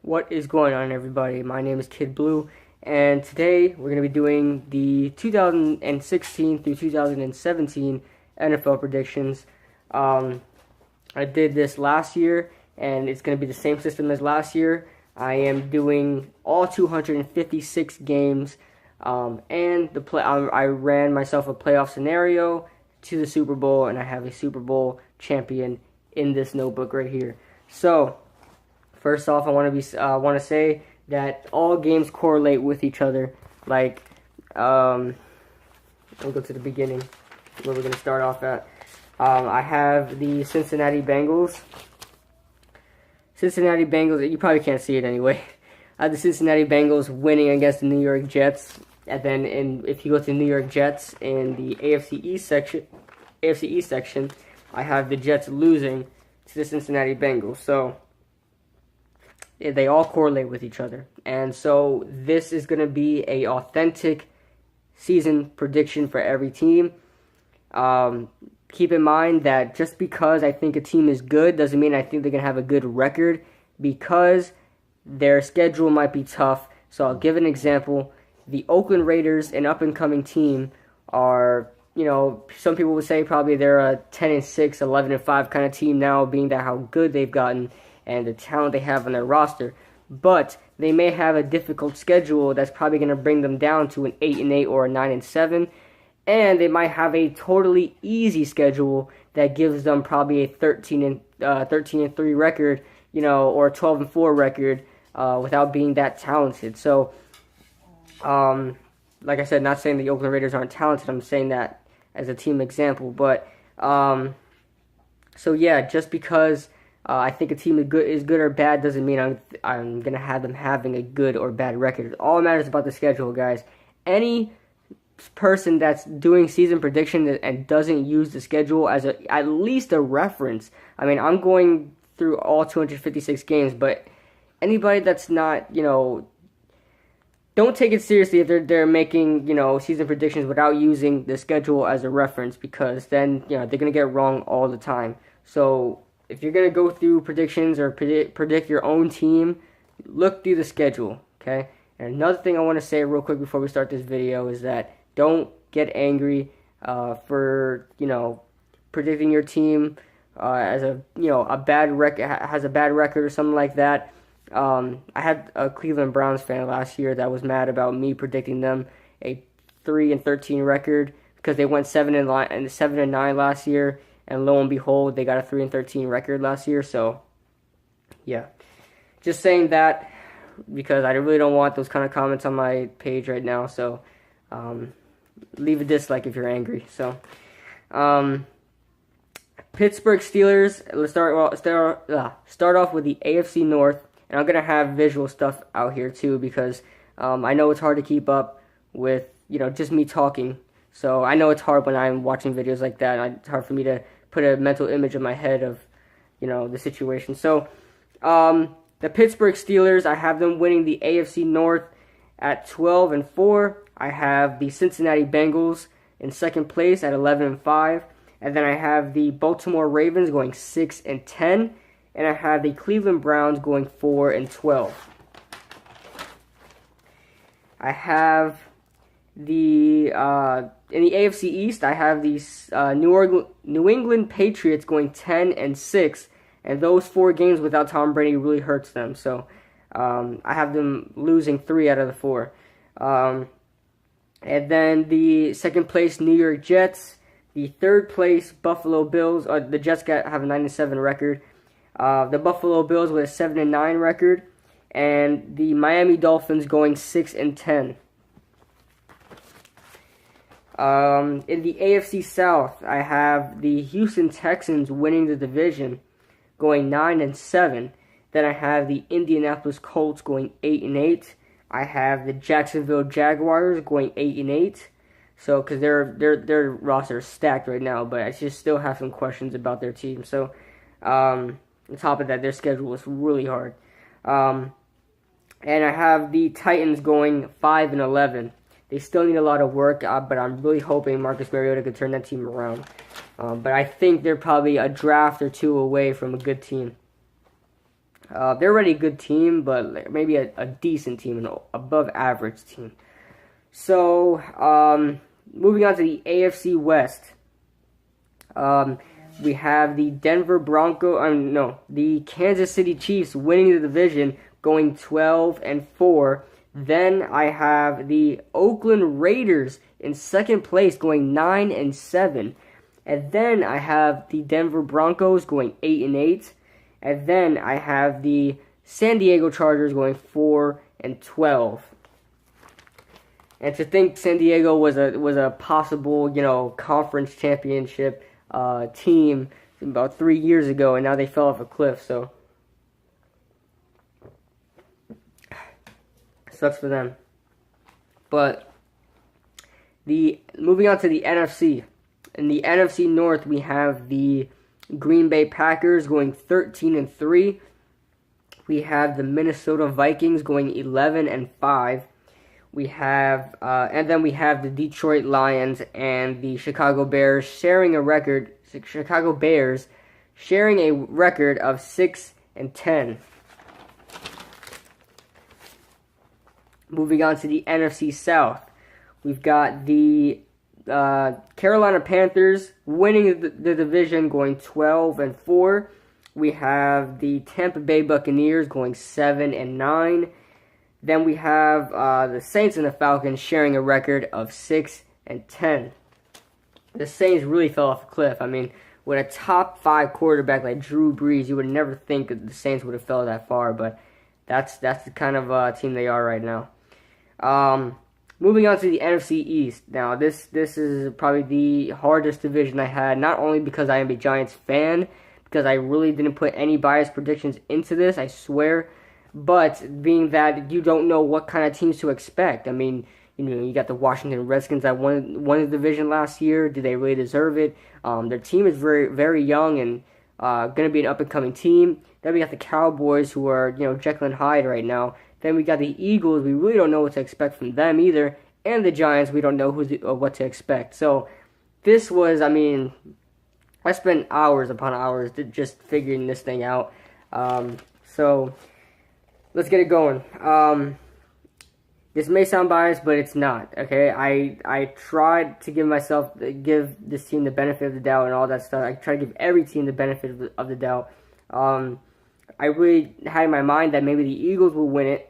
What is going on, everybody? My name is Kid Blue, and today we're going to be doing the 2016 through 2017 NFL predictions. I did this last year, and it's going to be the same system as last year. I am doing all 256 games, and I ran myself a playoff scenario to the Super Bowl, and I have a Super Bowl champion in this notebook right here. So, first off, I want to say that all games correlate with each other. Like, I'll go to the beginning where we're going to start off at. I have the Cincinnati Bengals. You probably can't see it anyway. I have the Cincinnati Bengals winning against the New York Jets. And then if you go to the New York Jets in the AFC East section, I have the Jets losing to the Cincinnati Bengals. So they all correlate with each other. And so this is going to be a authentic season prediction for every team. Keep in mind that just because I think a team is good doesn't mean I think they're going to have a good record, because their schedule might be tough. So I'll give an example. The Oakland Raiders, an up-and-coming team, are, some people would say probably they're a 10-6, 11-5 kind of team now, being that how good they've gotten and the talent they have on their roster. But they may have a difficult schedule that's probably going to bring them down to an 8-8 or a 9-7. And they might have a totally easy schedule that gives them probably a 13-3 record, or a 12-4 record, without being that talented. So, like I said, not saying the Oakland Raiders aren't talented. I'm saying that as a team example. But so yeah, just because I think a team is good or bad doesn't mean I'm gonna have them having a good or bad record. All that matters about the schedule, guys. Any person that's doing season prediction and doesn't use the schedule as at least a reference. I mean, I'm going through all 256 games, but anybody that's not, don't take it seriously if they're making, season predictions without using the schedule as a reference, because then, they're going to get wrong all the time. So if you're going to go through predictions or predict your own team, look through the schedule, okay? And another thing I want to say real quick before we start this video is that don't get angry for, predicting your team as a bad has a bad record or something like that. I had a Cleveland Browns fan last year that was mad about me predicting them a 3-13 record because they went 7-9 last year, and lo and behold, they got a 3-13 record last year. So, yeah, just saying that because I really don't want those kind of comments on my page right now. So, leave a dislike if you're angry. So, Pittsburgh Steelers. Let's start off with the AFC North. And I'm going to have visual stuff out here too, because I know it's hard to keep up with, just me talking. So I know it's hard when I'm watching videos like that. It's hard for me to put a mental image in my head of, the situation. So the Pittsburgh Steelers, I have them winning the AFC North at 12-4. I have the Cincinnati Bengals in second place at 11-5. And then I have the Baltimore Ravens going 6-10. And I have the Cleveland Browns going 4-12. I have in the AFC East, I have these New England Patriots going 10-6, and those 4 games without Tom Brady really hurts them. So I have them losing 3 out of the 4. And then the second place New York Jets, the third place Buffalo Bills. The Jets have a 9-7 record. The Buffalo Bills with a 7-9 record, and the Miami Dolphins going 6-10. In the AFC South, I have the Houston Texans winning the division, going 9-7. Then I have the Indianapolis Colts going 8-8. I have the Jacksonville Jaguars going 8-8. So, because their roster is stacked right now, but I just still have some questions about their team. So, on top of that, their schedule is really hard. And I have the Titans going 5-11. They still need a lot of work, but I'm really hoping Marcus Mariota could turn that team around. But I think they're probably a draft or two away from a good team. They're already a good team, but maybe a decent team, an above average team. So, moving on to the AFC West. We have the the Kansas City Chiefs winning the division, going 12-4. Then I have the Oakland Raiders in second place, going 9-7. And then I have the Denver Broncos going 8-8. And then I have the San Diego Chargers going 4-12. And to think San Diego was a possible, conference championship team about 3 years ago, and now they fell off a cliff. So sucks for them. But moving on to the NFC. In the NFC North, we have the Green Bay Packers going 13-3. We have the Minnesota Vikings going 11-5. We have, and then we have the Detroit Lions and the Chicago Bears sharing a record. Chicago Bears sharing a record of 6-10. Moving on to the NFC South, we've got the Carolina Panthers winning the division, going 12-4. We have the Tampa Bay Buccaneers going 7-9. Then we have the Saints and the Falcons sharing a record of 6-10. The Saints really fell off a cliff. I mean, with a top 5 quarterback like Drew Brees, you would never think that the Saints would have fell that far. But that's the kind of team they are right now. Moving on to the NFC East. Now, this is probably the hardest division I had. Not only because I am a Giants fan, because I really didn't put any biased predictions into this, I swear. But being that you don't know what kind of teams to expect. I mean, you got the Washington Redskins that won the division last year. Do they really deserve it? Their team is very, very young and going to be an up-and-coming team. Then we got the Cowboys, who are, Jekyll and Hyde right now. Then we got the Eagles. We really don't know what to expect from them either. And the Giants, we don't know what to expect. So this was, I spent hours upon hours just figuring this thing out. So let's get it going. This may sound biased, but it's not. Okay, I tried to give this team the benefit of the doubt and all that stuff. I tried to give every team the benefit of the doubt. I really had in my mind that maybe the Eagles will win it,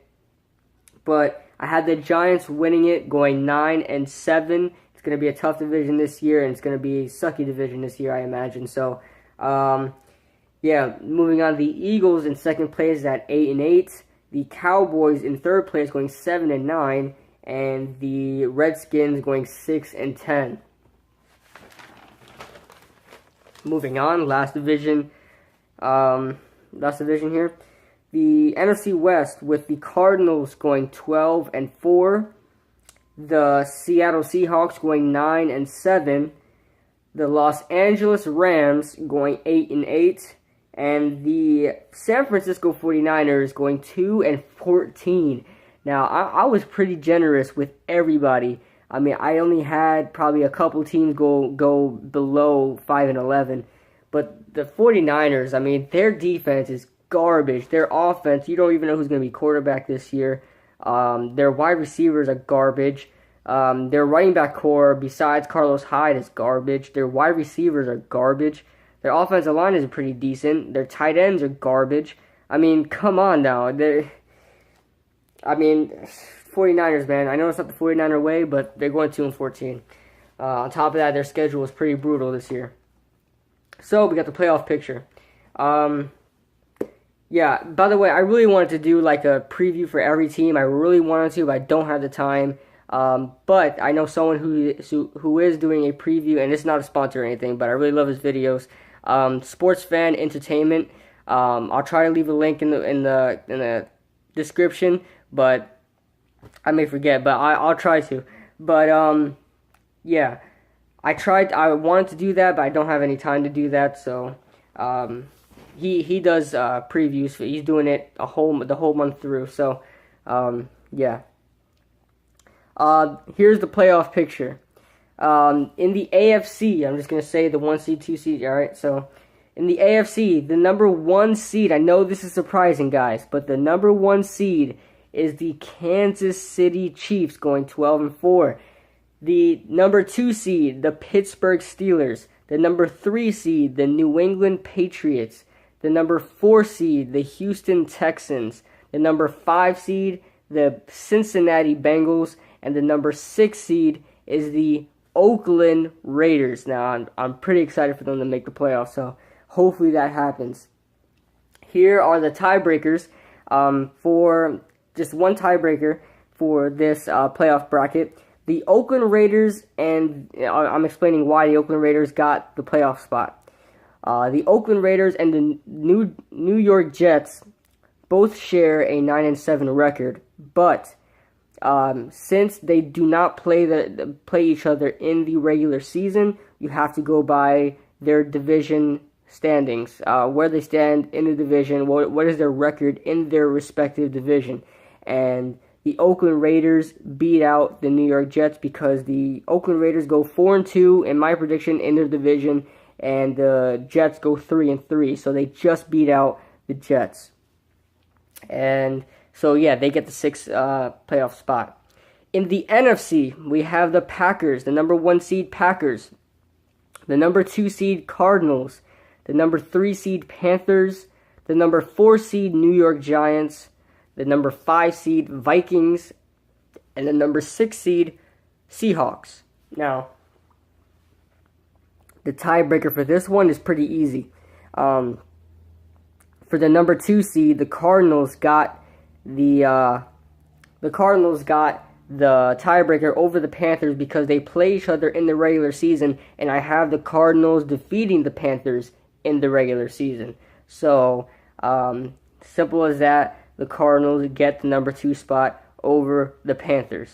but I had the Giants winning it, going 9-7. It's going to be a tough division this year, and it's going to be a sucky division this year, I imagine. So, yeah, moving on, the Eagles in second place at 8-8. The Cowboys in third place going 7-9, and the Redskins going 6-10. Moving on, last division here. The NFC West with the Cardinals going 12-4, the Seattle Seahawks going 9-7, the Los Angeles Rams going 8-8, and the San Francisco 49ers going 2-14. Now, I was pretty generous with everybody. I only had probably a couple teams go below 5-11. But the 49ers, their defense is garbage. Their offense, you don't even know who's going to be quarterback this year. Their wide receivers are garbage. Their running back core, besides Carlos Hyde, is garbage. Their wide receivers are garbage. Their offensive line is pretty decent. Their tight ends are garbage. Come on now. 49ers, man. I know it's not the 49er way, but they're going 2-14. On top of that, their schedule is pretty brutal this year. So, we got the playoff picture. Yeah, by the way, I really wanted to do like a preview for every team. I really wanted to, but I don't have the time. But I know someone who is doing a preview, and it's not a sponsor or anything, but I really love his videos. Sports Fan Entertainment. I'll try to leave a link in the description, but I may forget, but I'll try to. But yeah, I wanted to do that, but I don't have any time to do that. So he does previews. He's doing it the whole month through. So yeah. Here's the playoff picture. In the AFC, I'm just gonna say the 1 seed, 2 seed. All right, so In the AFC, the number 1 seed, I know this is surprising, guys, but the number 1 seed is the Kansas City Chiefs, going 12-4. The number 2 seed, the Pittsburgh Steelers. The number 3 seed, the New England Patriots. The number 4 seed, the Houston Texans. The number 5 seed, the Cincinnati Bengals. And the number 6 seed is the Oakland Raiders. Now, I'm pretty excited for them to make the playoffs, so hopefully that happens. Here are the tiebreakers for just one tiebreaker for this playoff bracket. The Oakland Raiders, and I'm explaining why the Oakland Raiders got the playoff spot. The Oakland Raiders and the New York Jets both share a 9-7 record, but since they do not play each other in the regular season, you have to go by their division standings, where they stand in the division, what is their record in their respective division. And the Oakland Raiders beat out the New York Jets because the Oakland Raiders go 4-2 in my prediction in their division, and the Jets go 3-3. So they just beat out the Jets. And so yeah, they get the 6th playoff spot. In the NFC, we have the Packers, the number 1 seed Packers, the number 2 seed Cardinals, the number 3 seed Panthers, the number 4 seed New York Giants, the number 5 seed Vikings, and the number 6 seed Seahawks. Now, the tiebreaker for this one is pretty easy. For the number 2 seed, the Cardinals got the tiebreaker over the Panthers because they play each other in the regular season, and I have the Cardinals defeating the Panthers in the regular season. So, simple as that. The Cardinals get the number 2 spot over the Panthers.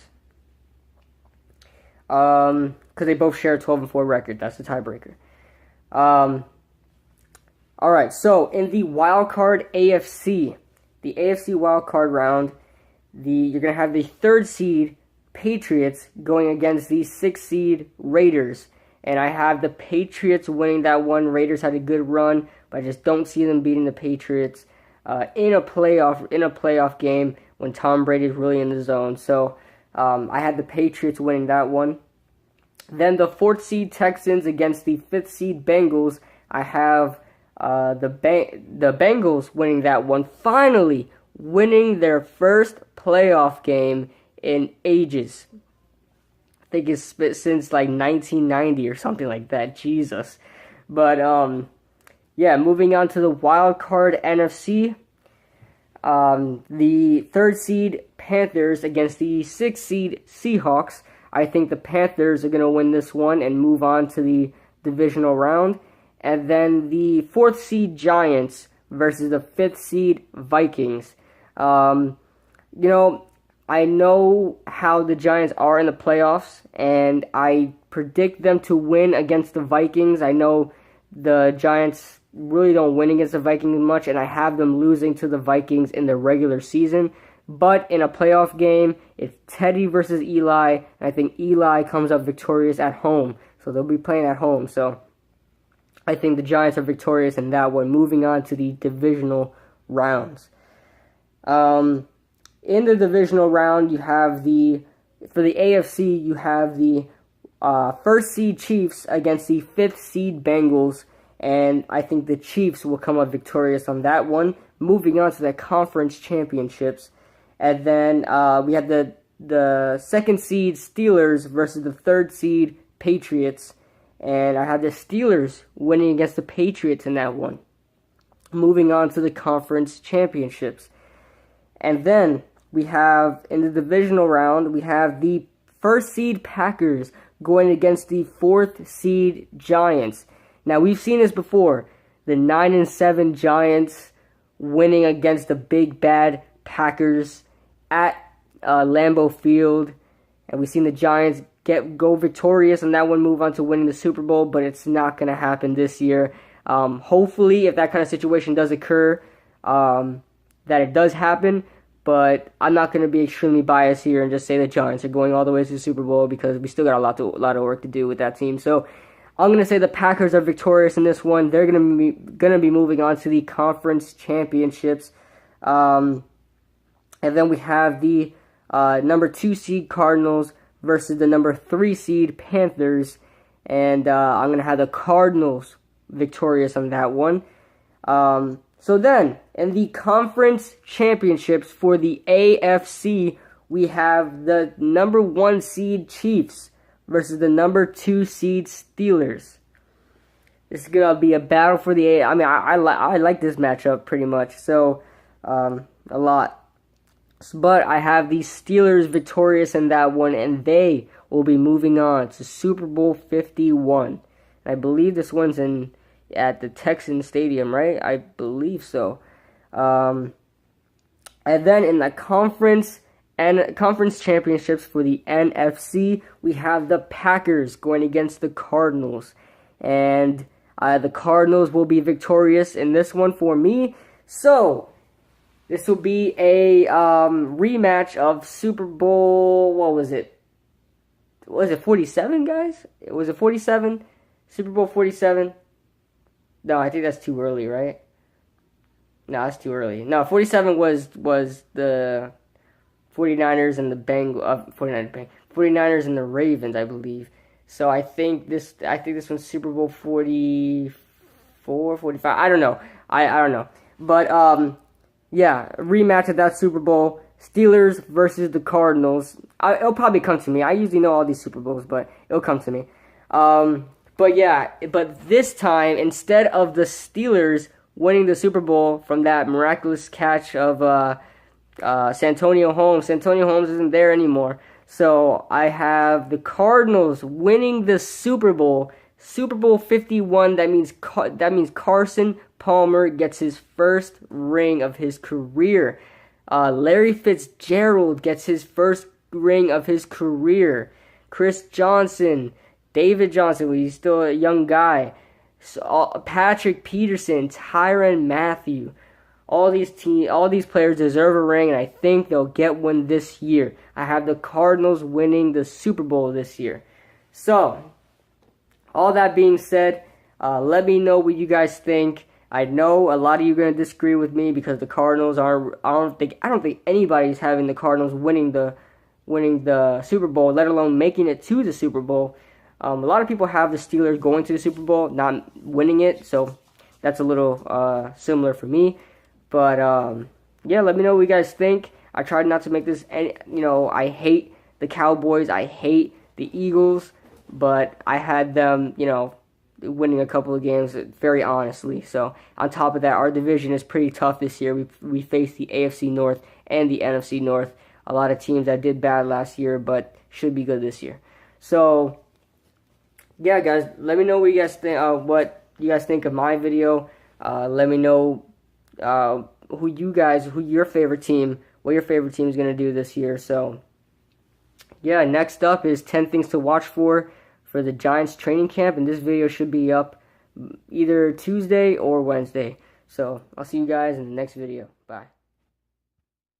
Because they both share a 12-4 record. That's the tiebreaker. Alright, so in the wildcard AFC, the AFC wildcard round, you're going to have the 3rd seed Patriots going against the 6th seed Raiders. And I have the Patriots winning that one. Raiders had a good run, but I just don't see them beating the Patriots in a playoff game when Tom Brady is really in the zone. So I had the Patriots winning that one. Then the 4th seed Texans against the 5th seed Bengals. I have the Bengals winning that one. Finally winning their first playoff game in ages. I think it's since like 1990 or something like that. Jesus. But yeah, moving on to the wild card NFC. The 3rd seed Panthers against the 6th seed Seahawks. I think the Panthers are going to win this one and move on to the divisional round. And then the 4th seed Giants versus the 5th seed Vikings. I know how the Giants are in the playoffs, and I predict them to win against the Vikings. I know the Giants really don't win against the Vikings much, and I have them losing to the Vikings in the regular season. But in a playoff game, it's Teddy versus Eli, and I think Eli comes up victorious at home. So they'll be playing at home. So I think the Giants are victorious in that one, moving on to the divisional rounds. In the divisional round, you have for the AFC, you have the 1st seed Chiefs against the 5th seed Bengals, and I think the Chiefs will come up victorious on that one, moving on to the conference championships. And then we have the 2nd seed Steelers versus the 3rd seed Patriots, and I have the Steelers winning against the Patriots in that one, moving on to the conference championships. And then we have, in the divisional round, we have the 1st seed Packers going against the 4th seed Giants. Now, we've seen this before. The 9-7 Giants winning against the big bad Packers at Lambeau Field. And we've seen the Giants go victorious on that one, move on to winning the Super Bowl, but it's not going to happen this year. Hopefully, if that kind of situation does occur, that it does happen. But I'm not going to be extremely biased here and just say the Giants are going all the way to the Super Bowl because we still got a lot of work to do with that team. So I'm going to say the Packers are victorious in this one. They're gonna be moving on to the conference championships. And then we have the number 2 seed Cardinals versus the number 3 seed Panthers. And I'm going to have the Cardinals victorious on that one. So then, in the conference championships for the AFC, we have the number 1 seed Chiefs versus the number 2 seed Steelers. This is going to be a battle for the I mean, I like this matchup pretty much, so a lot. But I have the Steelers victorious in that one, and they will be moving on to Super Bowl 51. I believe this one's at the Texan Stadium, right? I believe so. And then in the conference championships for the NFC, we have the Packers going against the Cardinals. And the Cardinals will be victorious in this one for me. So, this will be a rematch of Super Bowl, what was it? Was it 47, guys? Was it 47? Super Bowl 47? No, I think that's too early, right? No, that's too early. No, 47 was the 49ers and the 49ers and the Ravens, I believe. So I think this one's Super Bowl 44, 45. I don't know. I don't know. But yeah, rematch of that Super Bowl. Steelers versus the Cardinals. It'll probably come to me. I usually know all these Super Bowls, but it'll come to me. But yeah, but this time, instead of the Steelers winning the Super Bowl from that miraculous catch of Santonio Holmes isn't there anymore. So I have the Cardinals winning the Super Bowl 51. That means Carson Palmer gets his first ring of his career. Larry Fitzgerald gets his first ring of his career. Chris Johnson, David Johnson, he's still a young guy. Patrick Peterson, Tyrann Mathieu. All these players deserve a ring, and I think they'll get one this year. I have the Cardinals winning the Super Bowl this year. So, all that being said, let me know what you guys think. I know a lot of you are going to disagree with me because the Cardinals are. I don't think anybody's having the Cardinals winning the Super Bowl, let alone making it to the Super Bowl. A lot of people have the Steelers going to the Super Bowl, not winning it, so that's a little similar for me. But yeah, let me know what you guys think. I tried not to make this I hate the Cowboys, I hate the Eagles, but I had them, winning a couple of games very honestly. So on top of that, our division is pretty tough this year. We face the AFC North and the NFC North. A lot of teams that did bad last year, but should be good this year. So yeah, guys, let me know what you guys think. What you guys think of my video. Let me know what your favorite team is gonna do this year. So yeah, next up is 10 things to watch for the Giants training camp, and this video should be up either Tuesday or Wednesday. So I'll see you guys in the next video.